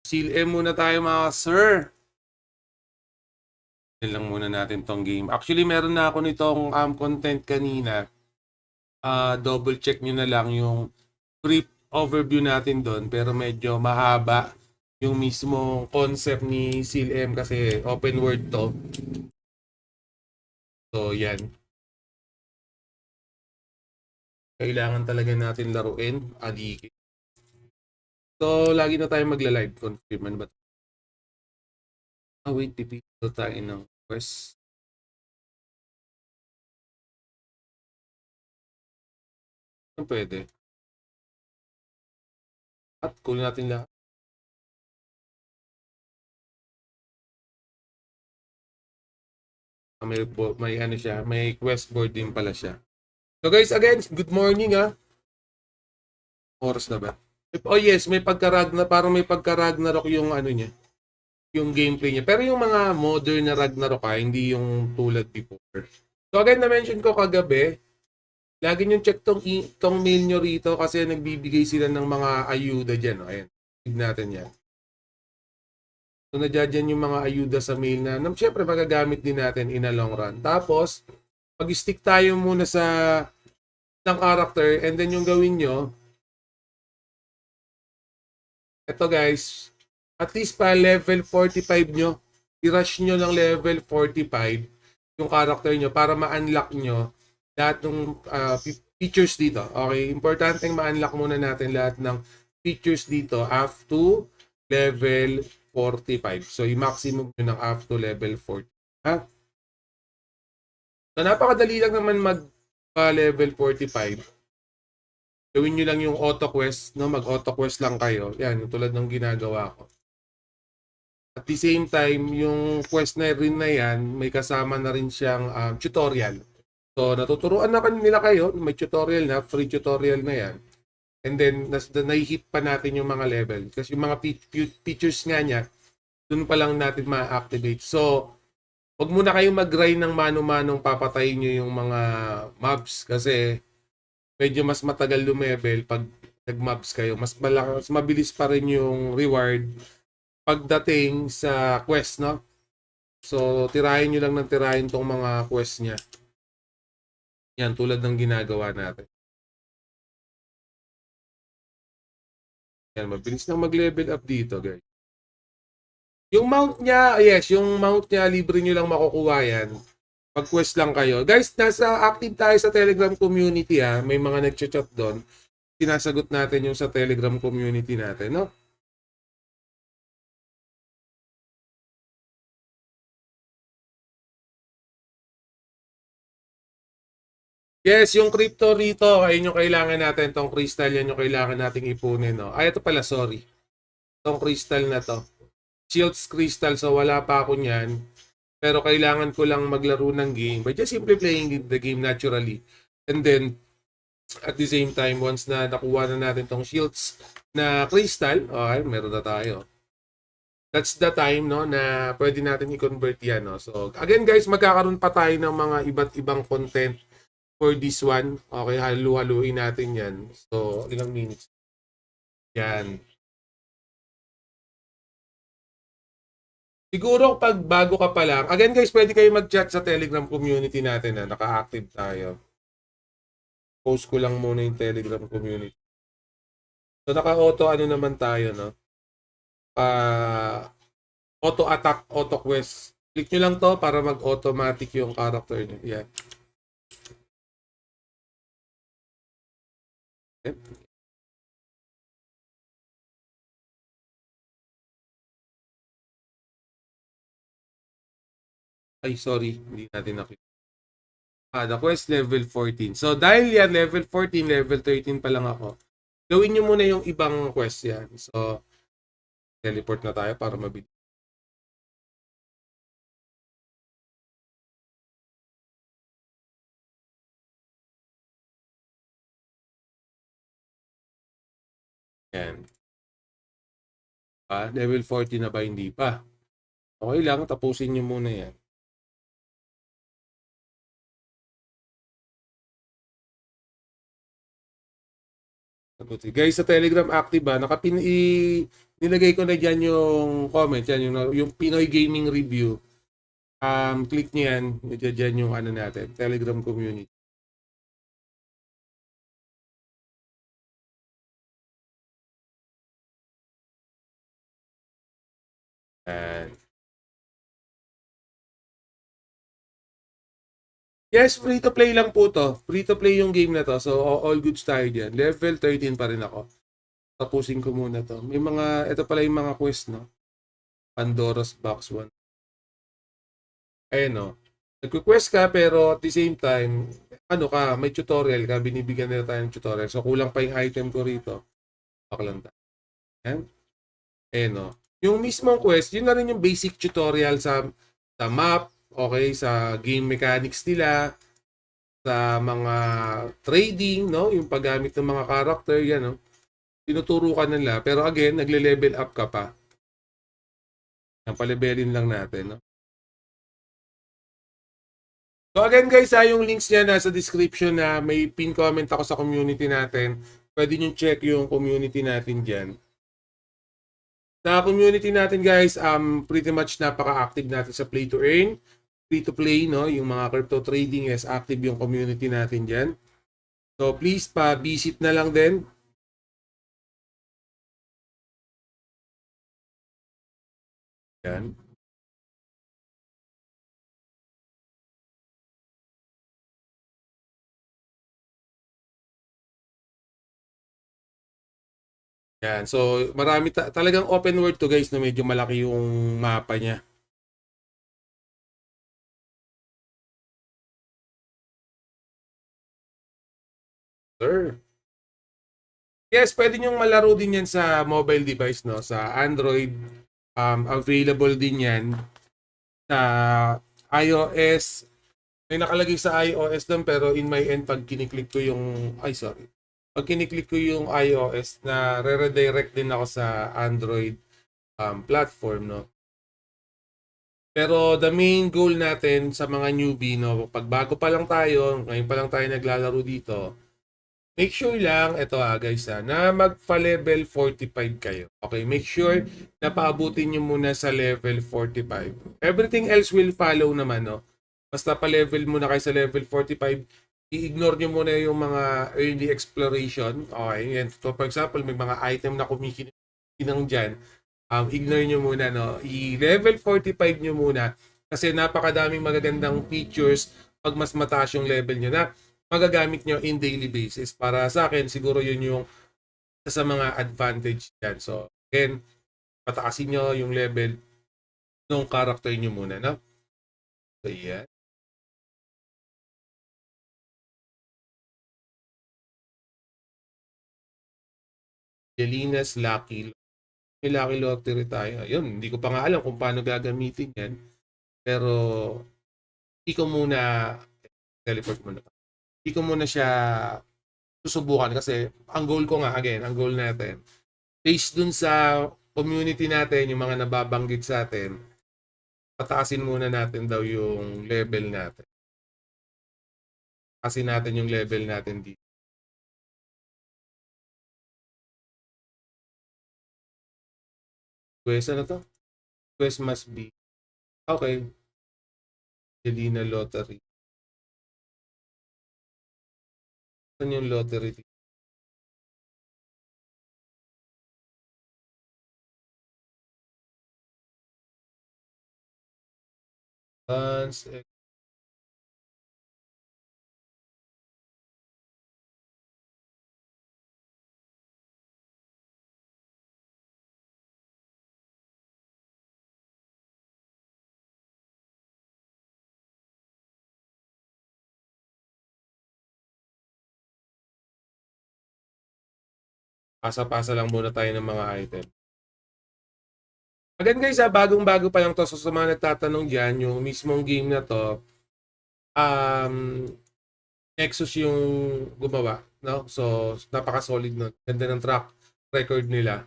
Seal M muna tayo mga sir. Yan lang muna natin tong game. Actually, meron na ako nitong content kanina. Double check nyo na lang yung brief overview natin doon. Pero medyo mahaba yung mismo concept ni Seal M kasi open world to. So, yan. Kailangan talaga natin laruin. Adiki. So, lagi na tayo magla-live confirm. Ano ba? Wait. Pipito tayo ng quest. Ano pwede? At kunin natin lahat. May ano siya, may quest board din pala siya. So guys, again, good morning Oras na ba? Oh yes, may pagka-Ragnarok, parang may pagka-Ragnarok yung ano niya, yung gameplay niya. Pero yung mga modern na Ragnarok hindi yung tulad before. So again, na-mention ko kagabi, lagi nyo check tong mail nyo rito kasi nagbibigay sila ng mga ayuda dyan. Ayan, tignan natin yan. So nadyan yung mga ayuda sa mail na syempre magagamit din natin in a long run. Tapos, pag-stick tayo muna sa ng character and then yung gawin nyo, eto guys, at least pa level 45 nyo, i-rush nyo ng level 45 yung character nyo para ma-unlock nyo lahat ng features dito. Okay, importanteng ma-unlock muna natin lahat ng features dito up to level 45. So, i-maximum nyo ng up to level 40. Ha? So, napakadali lang naman mag-level 45. Gawin nyo lang yung auto quest, no? Mag-auto quest lang kayo. Yan, tulad ng ginagawa ko. At the same time, yung quest na rin na yan, may kasama na rin siyang tutorial. So, natuturuan na nila kayo, may tutorial na, free tutorial na yan. And then, nai-hit pa natin yung mga level. Kasi yung mga features nga niya, dun pa lang natin ma-activate. So, wag muna kayong mag-grind ng mano-manong papatayin nyo yung mga mobs. Kasi, medyo mas matagal lumevel pag nag-mobs kayo. Mas mabilis pa rin yung reward pagdating sa quest, no? So, tirahin nyo lang ng tirahin tong mga quest niya. Yan, tulad ng ginagawa natin. Yan, mabilis na mag-level up dito, guys. Yung mount niya, yes, yung mount niya, libre nyo lang makukuha yan. Pag-quest lang kayo. Guys, nasa active tayo sa Telegram community May mga nag-chat doon. Sinasagot natin yung sa Telegram community natin, no? Yes, yung crypto rito, ayun yung kailangan natin. Tong crystal, yan yung kailangan nating ipunin, no? Ay, ito pala, sorry. Tong crystal na to. Shields crystal, so wala pa ako niyan. Pero kailangan ko lang maglaro ng game by just simply playing the game naturally. And then, at the same time, once na nakuha na natin tong shields na crystal, okay, meron na tayo. That's the time, no, na pwede natin i-convert yan, no? So, again guys, magkakaroon pa tayo ng mga iba't ibang content for this one. Okay, halu-haluin natin yan. So, ilang minutes? Yan. Siguro pag bago ka pa lang, again guys, pwede kayo mag-chat sa Telegram community natin naka-active tayo. Post ko lang muna yung Telegram community. So naka-auto ano naman tayo, no? Auto attack, auto quest. Click nyo lang to para mag-automatic yung character nyo. Yan. Ay, sorry. Hindi natin nakita. The quest level 14. So, dahil yan, level 14, level 13 pa lang ako. Gawin nyo muna yung ibang quest yan. So, teleport na tayo para mabilis. Yan. Level 14 na ba? Hindi pa. Okay lang, tapusin nyo muna yan. Guys, sa Telegram active nakapin nilagay ko na dyan yung comment, yan, yung Pinoy Gaming Review. Click nyo yan, dyan yung ano natin, Telegram community. And yes, free to play lang po to. Free to play yung game na to. So all goods tayo dyan. Level 13 pa rin ako. Tapusin ko muna to. May mga, ito pala yung mga quest, no? Pandora's Box 1. Ayun, no? Nagko-quest ka pero at the same time, ano ka, may tutorial ka, binibigyan nila tayo ng tutorial. So kulang pa yung item ko rito. Baka lang tayo. Ayan. Ayun, no? Yung mismong quest, yun na rin yung basic tutorial sa map, okay, sa game mechanics nila, sa mga trading, no? Yung paggamit ng mga character, yan, no? Tinuturo ka nila. Pero again, nagle-level up ka pa. Yan, palibelin lang natin, no? So again guys, yung links niya nasa description na may pin comment ako sa community natin. Pwede nyo check yung community natin dyan. Sa community natin guys, pretty much napaka-active natin sa play to earn, free to play, no? Yung mga crypto trading is active yung community natin dyan. So please pa-visit na lang din. Yan. Yan. So marami talagang open world to guys na medyo malaki yung mapa niya. Sir. Yes, pwede nyo malaro din yan sa mobile device, no? Sa Android, available din yan sa iOS. May nakalagay sa iOS lang pero in my end, pag kiniklik ko yung, pag kiniklik ko yung iOS, na re-redirect din ako sa Android platform, no? Pero the main goal natin sa mga newbie, no? Pag bago pa lang tayo, ngayon pa lang tayo naglalaro dito, make sure lang, ito guys na magpa-level 45 kayo. Okay, make sure na paabutin nyo muna sa level 45. Everything else will follow naman, no? Basta pa-level muna kayo sa level 45, i-ignore nyo muna yung mga early exploration. Okay, and so for example, may mga item na kumikinang dyan, ignore nyo muna, no? I-level 45 nyo muna kasi napakadaming magagandang features pag mas mataas yung level nyo na magagamit nyo in daily basis. Para sa akin, siguro yun yung sa mga advantage yan. So, again, pataasin nyo yung level ng character nyo muna, no? So, yan. Jelina's Lucky. May Lucky Lottery tayo. Ayun, hindi ko pa nga alam kung paano gagamitin yan. Pero, hindi ko muna teleport muna. Hindi ko muna siya susubukan kasi ang goal ko nga, again, ang goal natin, based dun sa community natin, yung mga nababanggit sa atin, pataasin muna natin daw yung level natin. Kasi natin yung level natin dito. Quest ano to? Quest must be. Okay. Jelina Lottery. Saan yung lottery? Dance. Pasa-pasa lang muna tayo ng mga item. Again guys, bagong-bago pa lang to. So sa mga nagtatanong dyan, yung mismong game na to, Nexus yung gumawa. No? So napaka-solid nun. Ganda ng track record nila.